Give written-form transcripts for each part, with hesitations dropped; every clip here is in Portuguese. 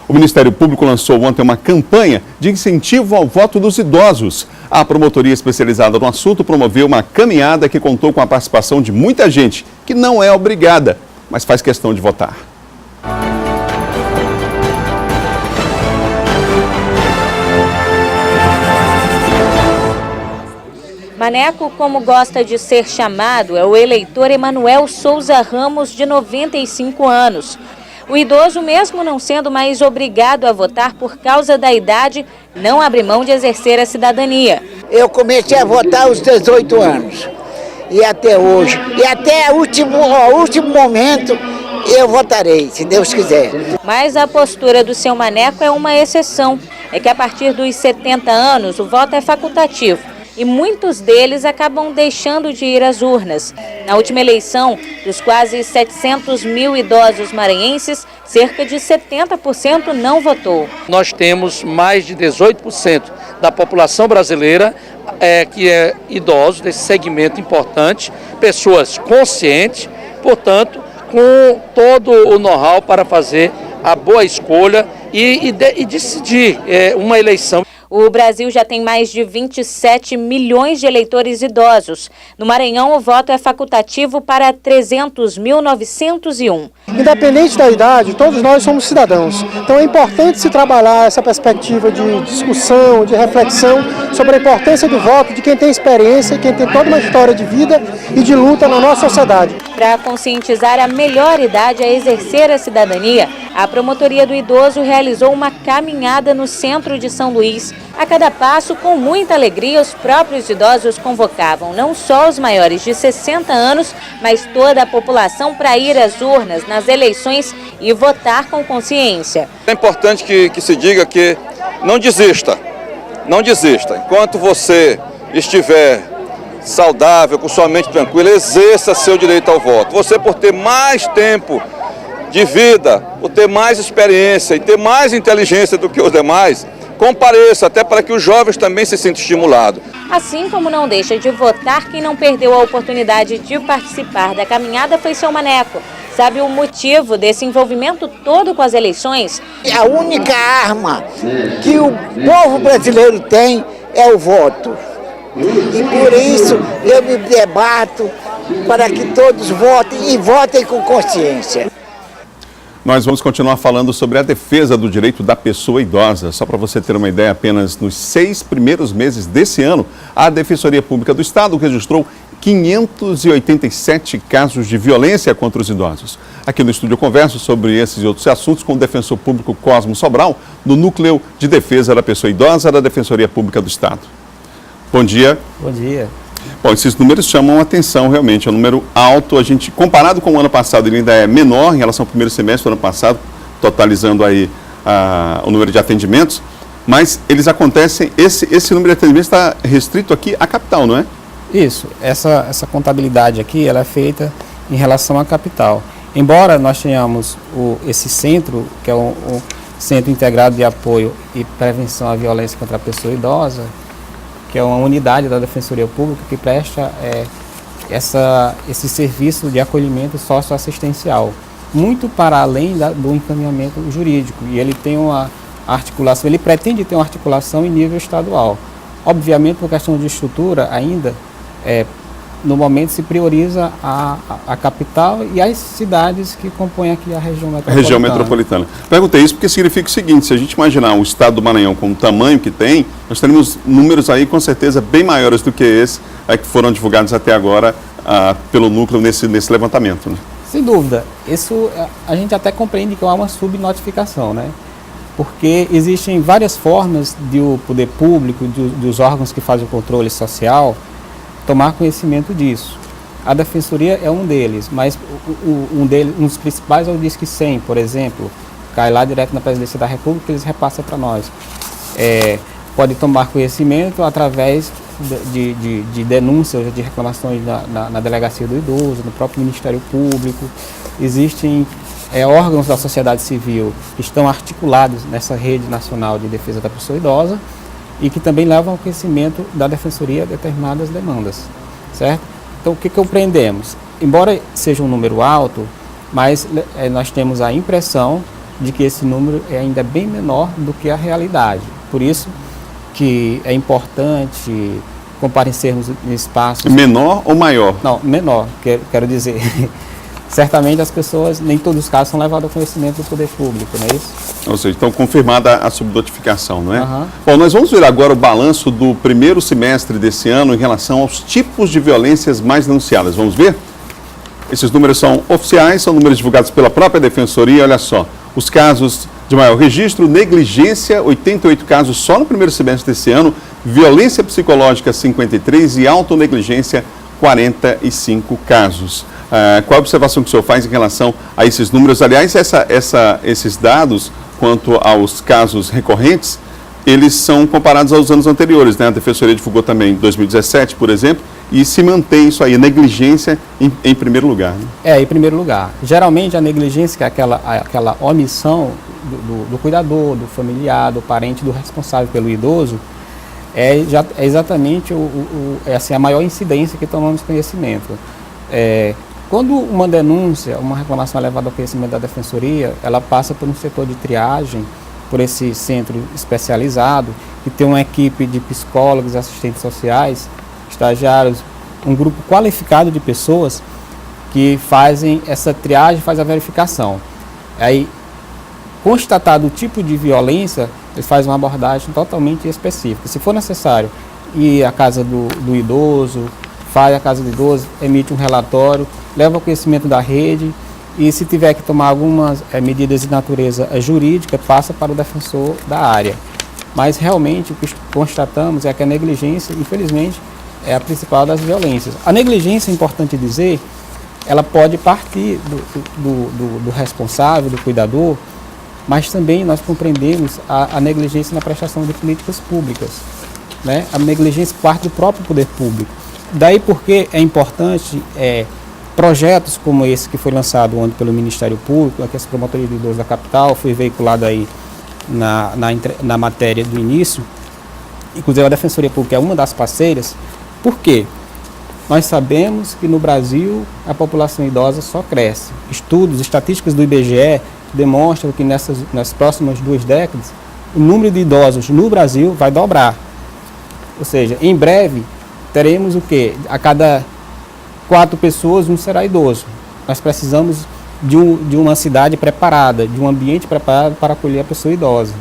O Ministério Público lançou ontem uma campanha de incentivo ao voto dos idosos. A promotoria especializada no assunto promoveu uma caminhada que contou com a participação de muita gente que não é obrigada, mas faz questão de votar. Maneco, como gosta de ser chamado, é o eleitor Emanuel Souza Ramos, de 95 anos. O idoso, mesmo não sendo mais obrigado a votar por causa da idade, não abre mão de exercer a cidadania. Eu comecei a votar aos 18 anos e até hoje, e até o último momento eu votarei, se Deus quiser. Mas a postura do seu Maneco é uma exceção. É que a partir dos 70 anos o voto é facultativo. E muitos deles acabam deixando de ir às urnas. Na última eleição, dos quase 700 mil idosos maranhenses, cerca de 70% não votou. Nós temos mais de 18% da população brasileira que é idoso, desse segmento importante, pessoas conscientes, portanto, com todo o know-how para fazer a boa escolha e decidir uma eleição. O Brasil já tem mais de 27 milhões de eleitores idosos. No Maranhão, o voto é facultativo para 300.901. Independente da idade, todos nós somos cidadãos. Então é importante se trabalhar essa perspectiva de discussão, de reflexão sobre a importância do voto de quem tem experiência e quem tem toda uma história de vida e de luta na nossa sociedade. Para conscientizar a melhor idade a exercer a cidadania, a Promotoria do Idoso realizou uma caminhada no centro de São Luís. A cada passo, com muita alegria, os próprios idosos convocavam não só os maiores de 60 anos, mas toda a população para ir às urnas nas eleições e votar com consciência. É importante que se diga que não desista, não desista. Enquanto você estiver saudável, com sua mente tranquila, exerça seu direito ao voto. Você, por ter mais tempo de vida, por ter mais experiência e ter mais inteligência do que os demais, compareça, até para que os jovens também se sintam estimulados. Assim como não deixa de votar quem não perdeu a oportunidade de participar da caminhada foi seu Maneco. Sabe o motivo desse envolvimento todo com as eleições? A única arma que o povo brasileiro tem é o voto. E por isso eu me debato para que todos votem e votem com consciência. Nós vamos continuar falando sobre a defesa do direito da pessoa idosa. Só para você ter uma ideia, apenas nos 6 primeiros meses desse ano, a Defensoria Pública do Estado registrou 587 casos de violência contra os idosos. Aqui no estúdio eu converso sobre esses e outros assuntos com o defensor público Cosmo Sobral, do Núcleo de Defesa da Pessoa Idosa da Defensoria Pública do Estado. Bom dia. Bom dia. Bom, esses números chamam a atenção, realmente, é um número alto. A gente, comparado com o ano passado, ele ainda é menor em relação ao primeiro semestre do ano passado, totalizando aí o número de atendimentos, mas eles acontecem, esse número de atendimentos está restrito aqui à capital, não é? Isso, essa contabilidade aqui, ela é feita em relação à capital. Embora nós tenhamos esse centro, que é um Centro Integrado de Apoio e Prevenção à Violência contra a Pessoa Idosa, que é uma unidade da Defensoria Pública que presta esse serviço de acolhimento socioassistencial, muito para além do encaminhamento jurídico, e ele tem uma articulação, ele pretende ter uma articulação em nível estadual. Obviamente, por questão de estrutura, ainda, no momento se prioriza a capital e as cidades que compõem aqui a região metropolitana. Perguntei isso porque significa o seguinte: se a gente imaginar o estado do Maranhão com o tamanho que tem, nós teremos números aí com certeza bem maiores do que esse que foram divulgados até agora pelo núcleo nesse levantamento, né? Sem dúvida. Isso a gente até compreende que há uma subnotificação, né? Porque existem várias formas de o poder público, dos órgãos que fazem o controle social, tomar conhecimento disso. A Defensoria é um deles, mas um dos principais é o Disque 100, por exemplo, cai lá direto na Presidência da República, eles repassam para nós. Pode tomar conhecimento através de denúncias, de reclamações na Delegacia do Idoso, no próprio Ministério Público. Existem órgãos da sociedade civil que estão articulados nessa rede nacional de defesa da pessoa idosa, e que também levam ao conhecimento da Defensoria determinadas demandas, certo? Então, o que compreendemos? Embora seja um número alto, mas nós temos a impressão de que esse número é ainda bem menor do que a realidade. Por isso que é importante comparecermos em espaços... Menor ou maior? Não, menor, quero dizer. Certamente as pessoas, nem todos os casos, são levados ao conhecimento do poder público, não é isso? Ou seja, então confirmada a subnotificação, não é? Uhum. Bom, nós vamos ver agora o balanço do primeiro semestre desse ano em relação aos tipos de violências mais denunciadas. Vamos ver? Esses números são oficiais, são números divulgados pela própria Defensoria. Olha só, os casos de maior registro: negligência, 88 casos só no primeiro semestre desse ano, violência psicológica, 53 e autonegligência, 45 casos. Qual a observação que o senhor faz em relação a esses números? Aliás, esses dados, quanto aos casos recorrentes, eles são comparados aos anos anteriores, né? A Defensoria divulgou também em 2017, por exemplo, e se mantém isso aí, negligência em primeiro lugar. Né? Em primeiro lugar. Geralmente a negligência, que é aquela omissão do cuidador, do familiar, do parente, do responsável pelo idoso, é exatamente assim, a maior incidência que tomamos conhecimento. Quando uma denúncia, uma reclamação é levada ao conhecimento da Defensoria, ela passa por um setor de triagem, por esse centro especializado, que tem uma equipe de psicólogos, assistentes sociais, estagiários, um grupo qualificado de pessoas que fazem essa triagem, faz a verificação. Aí, constatado o tipo de violência, eles fazem uma abordagem totalmente específica. Se for necessário ir à casa do idoso, faz a casa do idoso, emite um relatório, leva ao conhecimento da rede e, se tiver que tomar algumas medidas de natureza jurídica, passa para o defensor da área. Mas realmente o que constatamos é que a negligência, infelizmente, é a principal das violências. A negligência, é importante dizer, ela pode partir do responsável, do cuidador, mas também nós compreendemos a negligência na prestação de políticas públicas, né? A negligência parte do próprio poder público. Daí porque é importante projetos como esse que foi lançado ontem pelo Ministério Público, que é a Promotoria do Idoso da Capital, foi veiculado aí na matéria do início. Inclusive a Defensoria Pública é uma das parceiras. Por quê? Nós sabemos que no Brasil a população idosa só cresce. Estudos, estatísticas do IBGE demonstram que nas próximas 2 décadas o número de idosos no Brasil vai dobrar. Ou seja, em breve teremos o quê? A cada 4 pessoas, 1 será idoso. Nós precisamos de uma cidade preparada, de um ambiente preparado para acolher a pessoa idosa,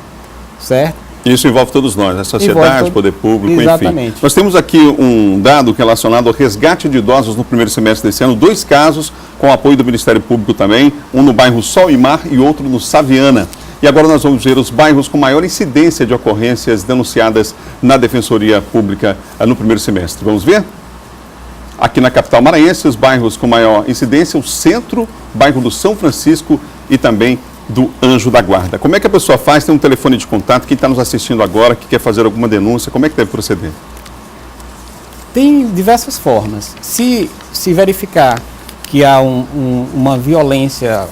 certo? Isso envolve todos nós, a sociedade, poder público, exatamente. Enfim. Nós temos aqui um dado relacionado ao resgate de idosos no primeiro semestre desse ano, 2 casos com apoio do Ministério Público também, um no bairro Sol e Mar e outro no Saviana. E agora nós vamos ver os bairros com maior incidência de ocorrências denunciadas na Defensoria Pública no primeiro semestre. Vamos ver? Aqui na capital maranhense, os bairros com maior incidência, o Centro, bairro do São Francisco e também do Anjo da Guarda. Como é que a pessoa faz? Tem um telefone de contato, quem está nos assistindo agora, que quer fazer alguma denúncia, como é que deve proceder? Tem diversas formas. Se verificar que há uma violência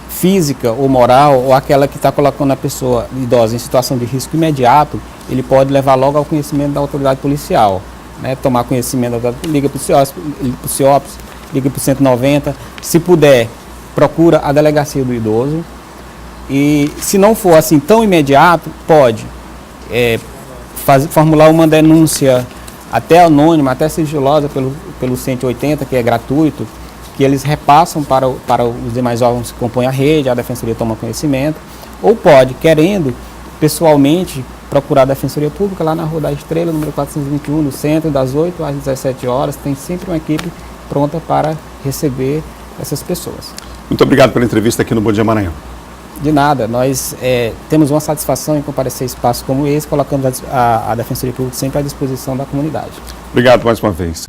física ou moral, ou aquela que está colocando a pessoa idosa em situação de risco imediato, ele pode levar logo ao conhecimento da autoridade policial, né? Tomar conhecimento, liga para o CIOPS, liga para o 190, se puder, procura a delegacia do idoso e, se não for assim tão imediato, pode formular uma denúncia até anônima, até sigilosa pelo 180, que é gratuito, que eles repassam para os demais órgãos que compõem a rede, a Defensoria toma conhecimento, ou pode, querendo, pessoalmente, procurar a Defensoria Pública lá na Rua da Estrela, número 421, no centro, das 8 às 17 horas, tem sempre uma equipe pronta para receber essas pessoas. Muito obrigado pela entrevista aqui no Bom Dia Maranhão. De nada, nós temos uma satisfação em comparecer a espaços como esse, colocando a Defensoria Pública sempre à disposição da comunidade. Obrigado mais uma vez.